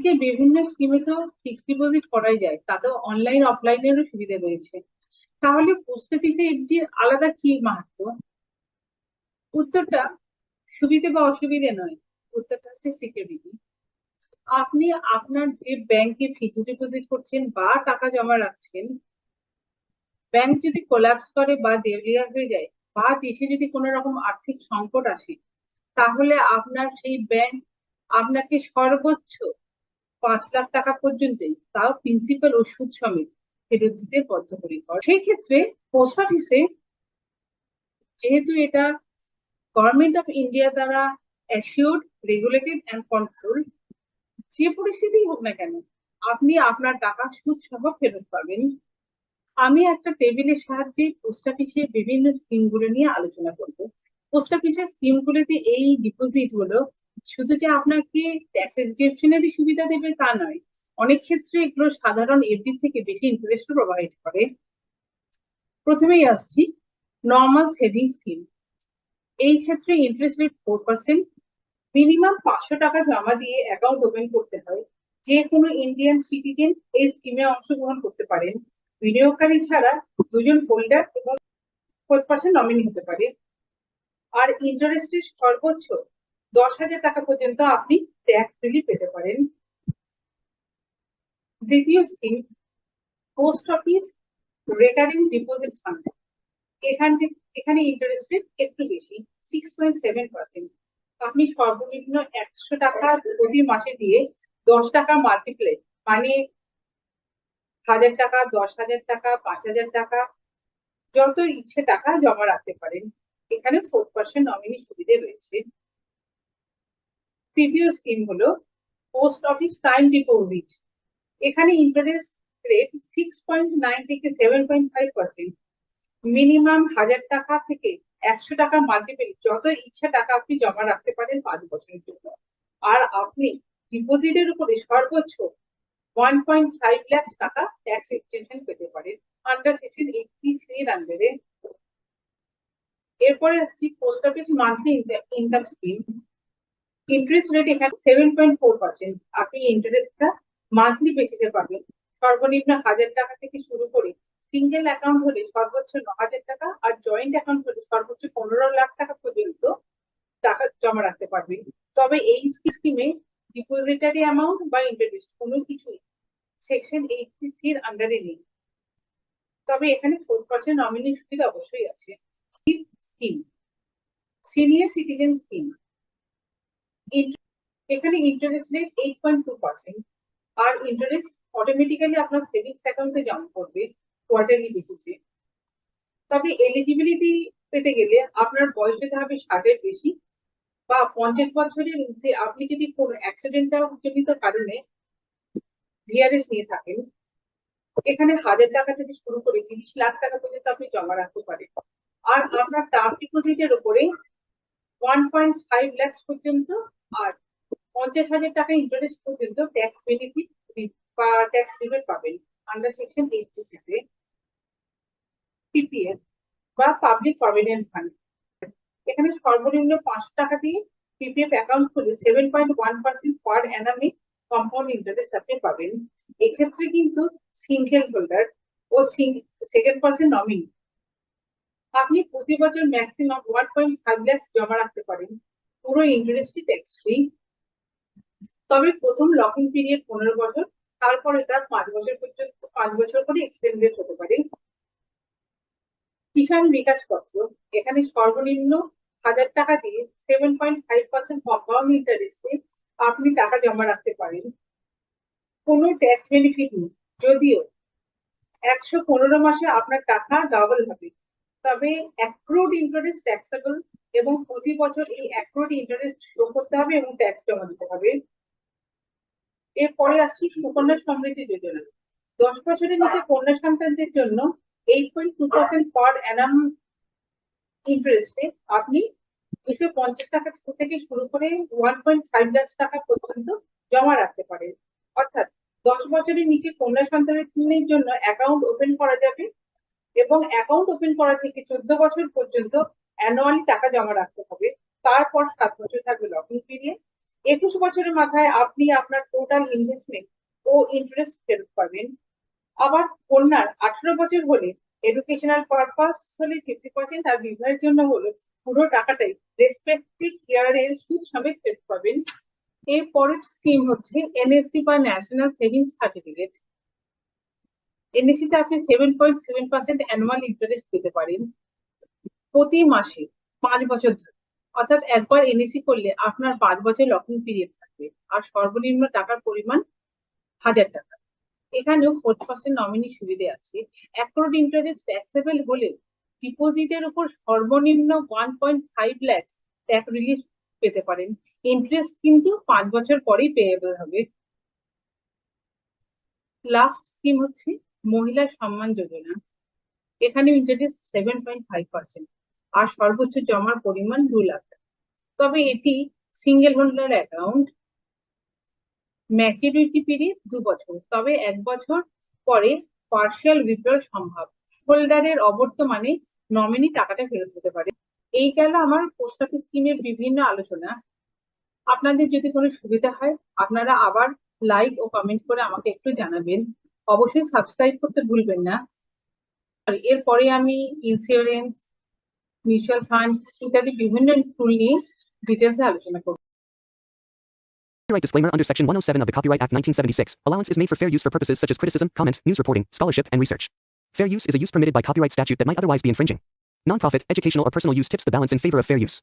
ব্যাংকে বিভিন্ন স্কিমে তো ফিক্সড ডিপোজিট করাই যায়, তাতেও অনলাইন অফলাইনেরও সুবিধা রয়েছে। তাহলে পোস্ট অফিসে এফডির আলাদা কি মাহাত্ম্য? উত্তরটা সুবিধে বা অসুবিধে নয়, উত্তরটা হচ্ছে সিকিউরিটি। আপনি আপনার যে ব্যাংকে ফিক্সড ডিপোজিট করছেন বা টাকা জমা রাখছেন, ব্যাংক যদি কোল্যাপস করে বা দেউলিয়া হয়ে যায় বা দেশে যদি কোনো রকম আর্থিক সংকট আসে, তাহলে আপনার সেই ব্যাংক আপনাকে সর্বোচ্চ 5 লাখ টাকা পর্যন্তই, তাও প্রিন্সিপাল ও সুদ সমেত ফেরত দিতে বদ্ধপরিকর। সেই ক্ষেত্রে পোস্ট অফিসে, যেহেতু এটা গভর্নমেন্ট অফ ইন্ডিয়া দ্বারা অ্যাসিওর্ড, রেগুলেটেড অ্যান্ড কন্ট্রোল, যে পরিস্থিতি হোক না কেন আপনি আপনার টাকা সুদ সহ ফেরত পাবেন। আমি একটা টেবিলের সাহায্যে পোস্ট অফিসের বিভিন্ন স্কিমগুলো নিয়ে আলোচনা করব। পোস্ট অফিসের স্কিমগুলোতে এই ডিপোজিট গুলো শুধু যে আপনাকে ট্যাক্স এক্সেম্পশনেরই সুবিধা দেবে তা নয়, অনেক ক্ষেত্রে এগুলো সাধারণ এফডি থেকে বেশি ইন্টারেস্ট প্রোভাইড করে। প্রথমেই আসছি নর্মাল সেভিং স্কিম। এই ক্ষেত্রে ইন্টারেস্ট রেট 4%। মিনিমাম 500 টাকা জমা দিয়ে অ্যাকাউন্ট ওপেন করতে হয়। যে কোনো ইন্ডিয়ান সিটিজেন এই স্কিমে অংশগ্রহণ করতে পারেন। বিনিয়োগকারী ছাড়া দুজন হোল্ডার এবং 4% নমিনি হতে পারে। আর ইন্টারেস্টের সর্বোচ্চ 10,000 টাকা পর্যন্ত আপনি ট্যাক্স রিলিফ পেতে পারেন। দ্বিতীয় scheme post office recurring deposit fund. এখানে ইন্টারেস্ট রেট একটু বেশি, 6.7%। আপনি সর্বনিম্ন 100 টাকা প্রতি মাসে দিয়ে 10 টাকা মাল্টিপ্লাই, মানে 1,000 টাকা, 10,000 টাকা, 5,000 টাকা, যত ইচ্ছে টাকা জমা রাখতে পারেন। এখানে 4% নমিনি সুবিধে রয়েছে। তৃতীয় স্কিম হলো পোস্ট অফিস টাইম ডিপোজিট। এখানে ইন্টারেস্ট রেট 6.9 থেকে 7.5%। মিনিমাম 1,000 টাকা থেকে 100 টাকা মাল্টিপল, যত ইচ্ছা টাকা আপনি জমা রাখতে পারেন 5 বছরের জন্য। আর আপনি ডিপোজিটের উপরে সর্বোচ্চ 1.5 লাখ টাকা ট্যাক্স এক্সটেনশন পেতে পারেন আন্ডার সেকশন 83 এর আন্ডারে। এরপরে আসছি post office monthly income scheme. Interest rate এখানে 7.4%। আপনি ইন্টারেস্টটা মান্থলি বেসিসে পাবেন। সর্বনিম্ন 1,000 টাকা থেকে শুরু করে সিঙ্গেল অ্যাকাউন্ট হলে সর্বোচ্চ 9,000 টাকা, আর জয়েন্ট অ্যাকাউন্ট হলে সর্বোচ্চ 15 লাখ টাকা পর্যন্ত টাকা জমা রাখতে পারবেন। তবে এই স্কিমে ডিপোজিটারি অ্যামাউন্ট বা ইন্টারেস্ট কোনো কিছুই সেকশন 83 এর আন্ডারে নেই। তবে এখানে 4% নমিনি সুবিধা অবশ্যই আছে। Scheme senior citizen scheme. এখানে ইন্টারেস্ট রেট 8.2%। আর ইন্টারেস্ট অটোমেটিক্যালি আপনার সেভিংস অ্যাকাউন্টে জমা করবে কোয়ার্টারলি বেসিসে। তবে এলিজিবিলিটি পেতে গেলে আপনার বয়স হতে হবে 60 এর বেশি বা 50 বছরের ঊর্ধ্বে। আপনি যদি কোনো অ্যাক্সিডেন্টাল জনিত কারণে ভিআরএস নিয়ে থাকেন, এখানে 1,000 টাকা থেকে শুরু করে 30 লাখ টাকা পর্যন্ত আপনি জমা রাখতে পারেন। আর আপনার টার্ম ডিপোজিটের উপরে 1.5 লাখ পর্যন্ত আর 50,000 টাকা ইন্টারেস্ট পর্যন্ত ট্যাক্স বেনিফিট বা ট্যাক্স রিবেট পাবেন আন্ডার সেকশন 86 এ। পিপিএফ বা পাবলিক প্রভিডেন্ট ফান্ড। এখানে সর্বনিম্ন 500 টাকা দিয়ে পিপিএফ অ্যাকাউন্ট খুলে 7.1% পার অ্যানামে কম্পাউন্ড ইন্টারেস্ট আপনি পাবেন। এক্ষেত্রে কিন্তু সিঙ্গেল হোল্ডার ও সেকেন্ড পার্সন নমিনি। আপনি প্রতি বছর ম্যাক্সিমাম 1.5 লাখ জমা রাখতে পারেন, পুরো ইন্টারেস্টই ট্যাক্স ফ্রি। তবে প্রথম লকিং পিরিয়ড 15 বছর, তারপরে তার 5 বছর পর্যন্ত 5 বছর করে এক্সটেন্ডেড হতে পারে। কিষাণ বিকাশ পত্র। এখানে সর্বনিম্ন 1,000 টাকা দিয়ে 7.5% কম্পাউন্ড ইন্টারেস্টে আপনি টাকা জমা রাখতে পারেন। কোনো ট্যাক্স বেনিফিট নেই, যদিও 115 মাসে আপনার টাকা ডাবল হবে। তবে অ্যাক্রুড ইন্টারেস্ট ট্যাক্সেবল এবং প্রতি বছর এই অ্যাক্রুড ইন্টারেস্ট শো করতে হবে এবং ট্যাক্স জমা দিতে হবে। এরপরে আসছি সুকন্যা সমৃদ্ধি যোজনা। 10 বছরের নিচে কন্যা সন্তানদের জন্য 8.2% পার অ্যানাম ইন্টারেস্টে আপনি 250 টাকা থেকে শুরু করে 1.5 লাখ টাকা পর্যন্ত জমা রাখতে পারেন। অর্থাৎ 10 বছরের নিচে কন্যা সন্তানের জন্য অ্যাকাউন্ট ওপেন করা যাবে এবং অ্যাকাউন্ট ওপেন করা থেকে 14 বছর পর্যন্ত অ্যানুয়ালি টাকা জমা রাখতে হবে। তারপর 7 বছর থাকবে লকিং পিরিয়ড। 21 বছরের মাথায় আপনি আপনার টোটাল ইনভেস্টমেন্ট ও ইন্টারেস্ট ফেরত পাবেন। আবার কন্যার 18 বছর হলে এডুকেশনাল পারপাস হলে 50% আর বিবাহের জন্য হলে পুরো টাকাটাই রেসপেক্টিভ ইয়ারের সুদ সমেত ফেরত পাবেন। এর পরের স্কিম হচ্ছে এনএসসি বা ন্যাশনাল সেভিংস সার্টিফিকেট। এনএসসি তে আপনি 7.7% অ্যানুয়াল ইন্টারেস্ট পেতে পারেন প্রতি মাসে 5 বছর ধরে। অর্থাৎ একবার এনএসসি করলে আপনার 5 বছর লকিং পিরিয়ড থাকবে আর সর্বনিম্ন টাকার পরিমাণ 1000 টাকা। এখানেও 40% নমিনি সুবিধে আছে। অ্যাক্রুড ইন্টারেস্ট ট্যাক্সেবল হলেও ডিপোজিটের উপর সর্বনিম্ন 1.5 লাখ ট্যাক্স রিলিফ পেতে পারেন। ইন্টারেস্ট কিন্তু 5 বছর পরেই পেয়েবল হবে। লাস্ট স্কিম হচ্ছে মহিলা সম্মান যোজনা। এখানে ইন্টারেস্ট 7.5% আর সর্বোচ্চ জমার পরিমাণ 2 লাখ। তবে এটি single holder account, maturity period 2 বছর, তবে 1 বছর পরে পার্শিয়াল উইথড্রল সম্ভব। হোল্ডারের অবর্তমানে নমিনি টাকাটা ফেরত হতে পারে। এই গেল আমার পোস্ট অফিস স্কিমের বিভিন্ন আলোচনা। আপনাদের যদি কোনো সুবিধা হয় আপনারা আবার লাইক ও কমেন্ট করে আমাকে একটু জানাবেন। অবশ্যই সাবস্ক্রাইব করতে ভুলবেন না। আর এরপরে আমি ইন্স্যুরেন্স, মিউচুয়াল ফান্ড ইত্যাদি বিভিন্ন টুল নিয়ে ডিটেলসে আলোচনা করব। Copyright disclaimer under Section 107 of the Copyright Act 1976. Allowance is made for fair use for purposes such as criticism, comment, news reporting, scholarship, and research. Fair use is a use permitted by copyright statute that might otherwise be infringing. Non-profit, educational, or personal use tips the balance in favor of fair use.